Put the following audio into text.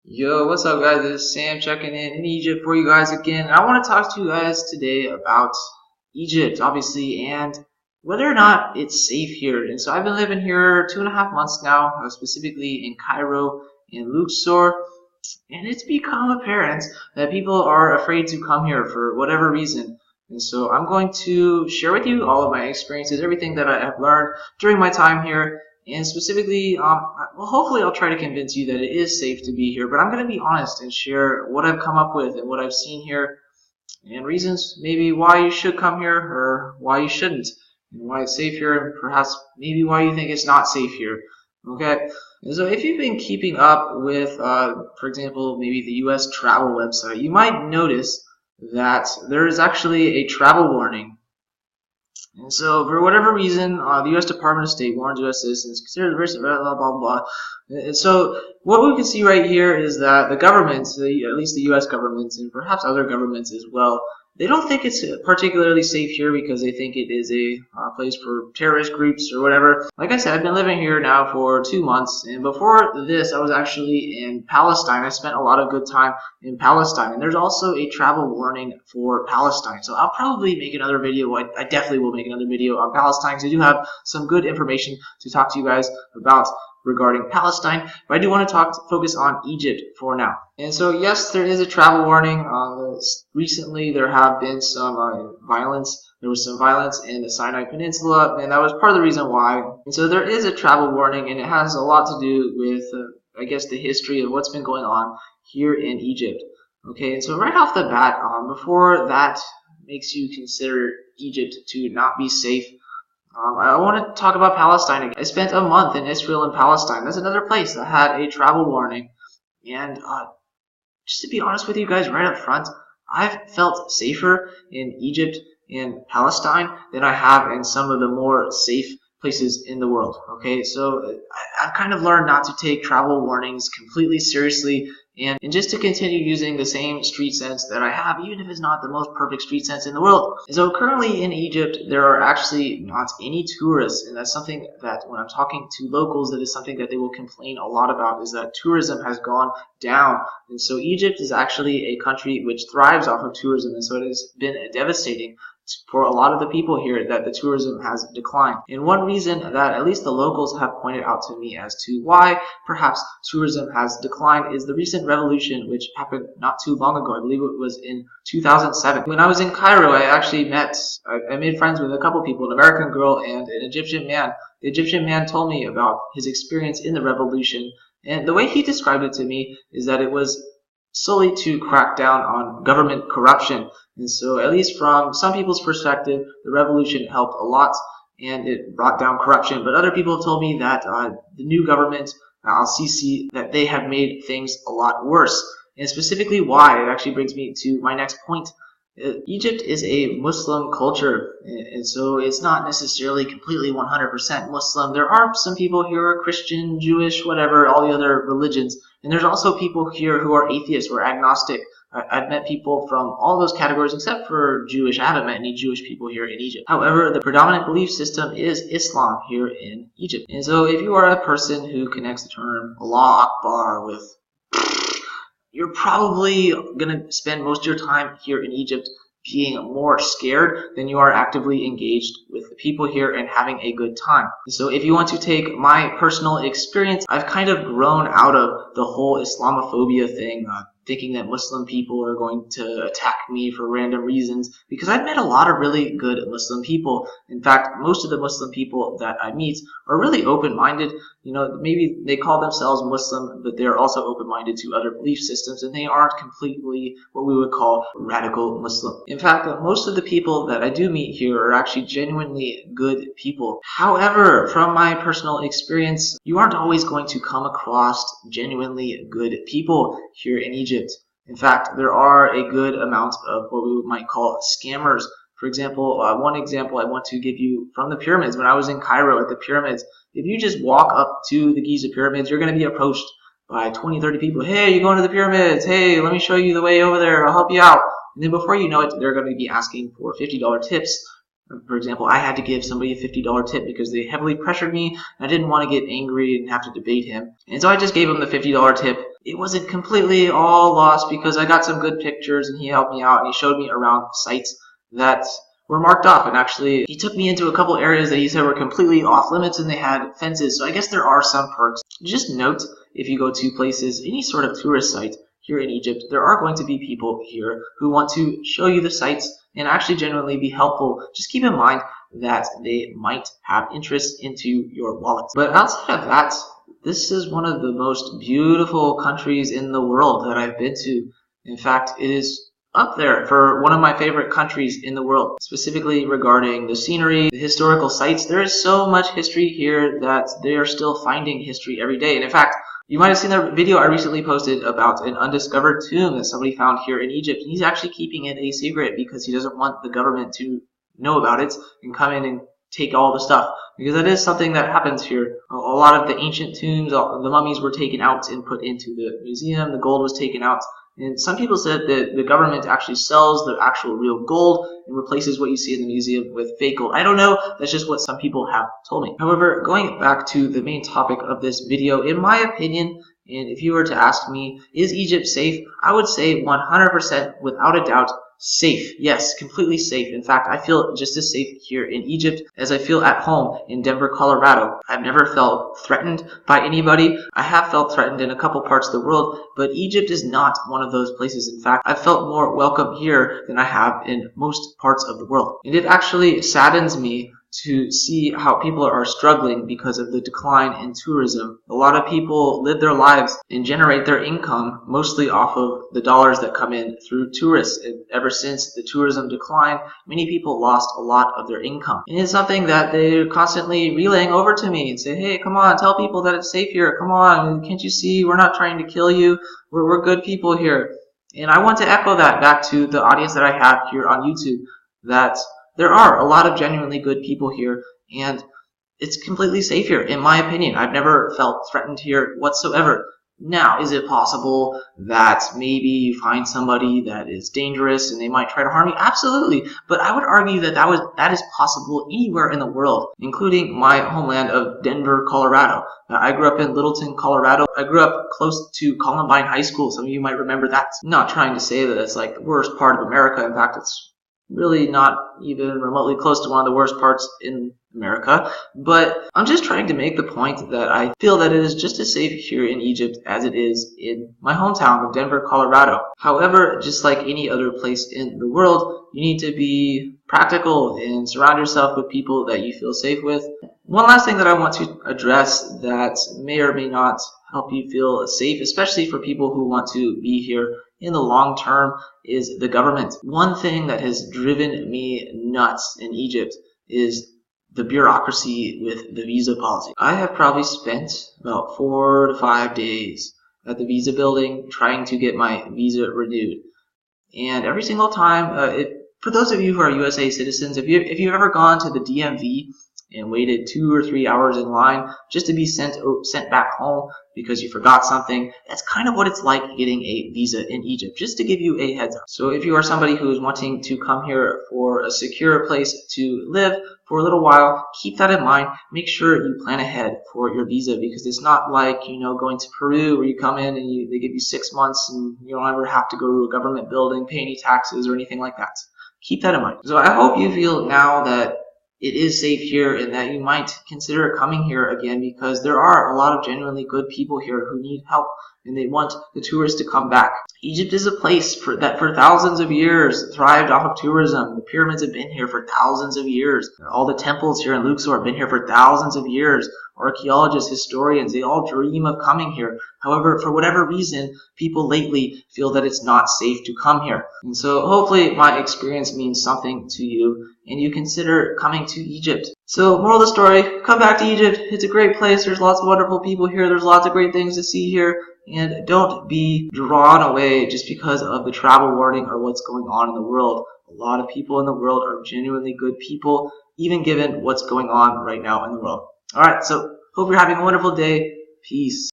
Yo, what's up guys? This is Sam checking in Egypt for you guys again. And I want to talk to you guys today about Egypt, obviously, and whether or not it's safe here. And so I've been living here 2.5 months now, specifically in Cairo and Luxor, and it's become apparent that people are afraid to come here for whatever reason. And so I'm going to share with you all of my experiences, everything that I have learned during my time here, and specifically, well, hopefully I'll try to convince you that it is safe to be here, but I'm going to be honest and share what I've come up with and what I've seen here and reasons maybe why you should come here or why you shouldn't and why it's safe here and perhaps maybe why you think it's not safe here. Okay, and so if you've been keeping up with, for example, maybe the U.S. travel website, you might notice that there is actually a travel warning. And so, for whatever reason, the U.S. Department of State warns U.S. citizens consider the risk of blah blah blah. And so, what we can see right here is that the governments, at least the U.S. governments, and perhaps other governments as well, they don't think it's particularly safe here because they think it is a place for terrorist groups or whatever. Like I said, I've been living here now for 2 months, and before this, I was actually in Palestine. I spent a lot of good time in Palestine, and there's also a travel warning for Palestine. So I'll probably make another video. I definitely will make another video on Palestine because I do have some good information to talk to you guys about regarding Palestine, but I do want to focus on Egypt for now. And so, yes, there is a travel warning. Recently, there have been some violence. There was some violence in the Sinai Peninsula, and that was part of the reason why. And so, there is a travel warning, and it has a lot to do with, I guess, the history of what's been going on here in Egypt. Okay, and so right off the bat, before that makes you consider Egypt to not be safe, I want to talk about Palestine again. I spent a month in Israel and Palestine. That's another place that had a travel warning. And just to be honest with you guys right up front, I've felt safer in Egypt and Palestine than I have in some of the more safe places in the world. Okay, so I've kind of learned not to take travel warnings completely seriously and just to continue using the same street sense that I have, even if it's not the most perfect street sense in the world. So currently in Egypt, there are actually not any tourists, and that's something that when I'm talking to locals, that is something that they will complain a lot about, is that tourism has gone down. And so Egypt is actually a country which thrives off of tourism, and so it has been devastating for a lot of the people here that the tourism has declined. And one reason that at least the locals have pointed out to me as to why perhaps tourism has declined is the recent revolution which happened not too long ago. I believe it was in 2007. When I was in Cairo, I made friends with a couple people, an American girl and an Egyptian man. The Egyptian man told me about his experience in the revolution, and the way he described it to me is that it was solely to crack down on government corruption. And so, at least from some people's perspective, the revolution helped a lot and it brought down corruption. But other people have told me that the new government, Al-Sisi, that they have made things a lot worse. And specifically why, it actually brings me to my next point. Egypt is a Muslim culture, and so it's not necessarily completely 100% Muslim. There are some people here who are Christian, Jewish, whatever, all the other religions. And there's also people here who are atheists or agnostic. I've met people from all those categories except for Jewish. I haven't met any Jewish people here in Egypt. However, the predominant belief system is Islam here in Egypt. And so if you are a person who connects the term Allah Akbar with, you're probably going to spend most of your time here in Egypt being more scared than you are actively engaged with the people here and having a good time. So if you want to take my personal experience, I've kind of grown out of the whole Islamophobia thing, thinking that Muslim people are going to attack me for random reasons, because I've met a lot of really good Muslim people. In fact, most of the Muslim people that I meet are really open-minded. You know, maybe they call themselves Muslim, but they're also open-minded to other belief systems, and they aren't completely what we would call radical Muslim. In fact, most of the people that I do meet here are actually genuinely good people. However, from my personal experience, you aren't always going to come across genuinely good people here in Egypt. In fact, there are a good amount of what we might call scammers. For example, one example I want to give you from the pyramids. When I was in Cairo at the pyramids, if you just walk up to the Giza pyramids, you're going to be approached by 20, 30 people. Hey, you're going to the pyramids. Hey, let me show you the way over there. I'll help you out. And then before you know it, they're going to be asking for $50 tips. For example, I had to give somebody a $50 tip because they heavily pressured me. And I didn't want to get angry and have to debate him. And so I just gave him the $50 tip. it wasn't completely all lost because I got some good pictures and he helped me out and he showed me around sites that were marked off, and actually he took me into a couple areas that he said were completely off limits and they had fences, so I guess there are some perks. Just note, if you go to places, any sort of tourist site here in Egypt, there are going to be people here who want to show you the sites and actually genuinely be helpful. Just keep in mind that they might have interest into your wallet. But outside of that, this is one of the most beautiful countries in the world that I've been to. In fact, it is up there for one of my favorite countries in the world, specifically regarding the scenery, the historical sites. There is so much history here that they are still finding history every day. And in fact, you might have seen the video I recently posted about an undiscovered tomb that somebody found here in Egypt. And he's actually keeping it a secret because he doesn't want the government to know about it and come in and take all the stuff, because that is something that happens here. A lot of the ancient tombs, the mummies were taken out and put into the museum. The gold was taken out. And some people said that the government actually sells the actual real gold and replaces what you see in the museum with fake gold. I don't know. That's just what some people have told me. However, going back to the main topic of this video, in my opinion, and if you were to ask me, is Egypt safe? I would say 100% without a doubt safe. Yes, completely safe. In fact, I feel just as safe here in Egypt as I feel at home in Denver, Colorado. I've never felt threatened by anybody. I have felt threatened in a couple parts of the world, but Egypt is not one of those places. In fact, I've felt more welcome here than I have in most parts of the world. And it actually saddens me to see how people are struggling because of the decline in tourism. A lot of people live their lives and generate their income mostly off of the dollars that come in through tourists. And ever since the tourism declined, many people lost a lot of their income. And it's something that they're constantly relaying over to me and say, hey, come on, tell people that it's safe here. Come on, can't you see? We're not trying to kill you. We're good people here. And I want to echo that back to the audience that I have here on YouTube, that there are a lot of genuinely good people here, and it's completely safe here, in my opinion. I've never felt threatened here whatsoever. Now, is it possible that maybe you find somebody that is dangerous and they might try to harm you? Absolutely. But I would argue that that is possible anywhere in the world, including my homeland of Denver, Colorado. I grew up in Littleton, Colorado. I grew up close to Columbine High School. Some of you might remember that. I'm not trying to say that it's like the worst part of America. In fact, it's really not even remotely close to one of the worst parts in America, but I'm just trying to make the point that I feel that it is just as safe here in Egypt as it is in my hometown of Denver, Colorado. However, just like any other place in the world, you need to be practical and surround yourself with people that you feel safe with. One last thing that I want to address that may or may not help you feel safe, especially for people who want to be here in the long term, is the government. One thing that has driven me nuts in Egypt is the bureaucracy with the visa policy. I have probably spent about 4 to 5 days at the visa building trying to get my visa renewed. And every single time, for those of you who are USA citizens, if you've ever gone to the DMV and waited 2 or 3 hours in line just to be sent back home because you forgot something, that's kind of what it's like getting a visa in Egypt, just to give you a heads up. So if you are somebody who is wanting to come here for a secure place to live for a little while, keep that in mind. Make sure you plan ahead for your visa, because it's not like, going to Peru where you come in and they give you 6 months and you don't ever have to go to a government building, pay any taxes or anything like that. Keep that in mind. So I hope you feel now that it is safe here and that you might consider coming here again, because there are a lot of genuinely good people here who need help and they want the tourists to come back. Egypt is a place that for thousands of years thrived off of tourism. The pyramids have been here for thousands of years. All the temples here in Luxor have been here for thousands of years. Archaeologists, historians, they all dream of coming here. However, for whatever reason, people lately feel that it's not safe to come here. And so hopefully my experience means something to you and you consider coming to Egypt. So moral of the story, come back to Egypt. It's a great place. There's lots of wonderful people here. There's lots of great things to see here. And don't be drawn away just because of the travel warning or what's going on in the world. A lot of people in the world are genuinely good people, even given what's going on right now in the world. Alright, so hope you're having a wonderful day. Peace.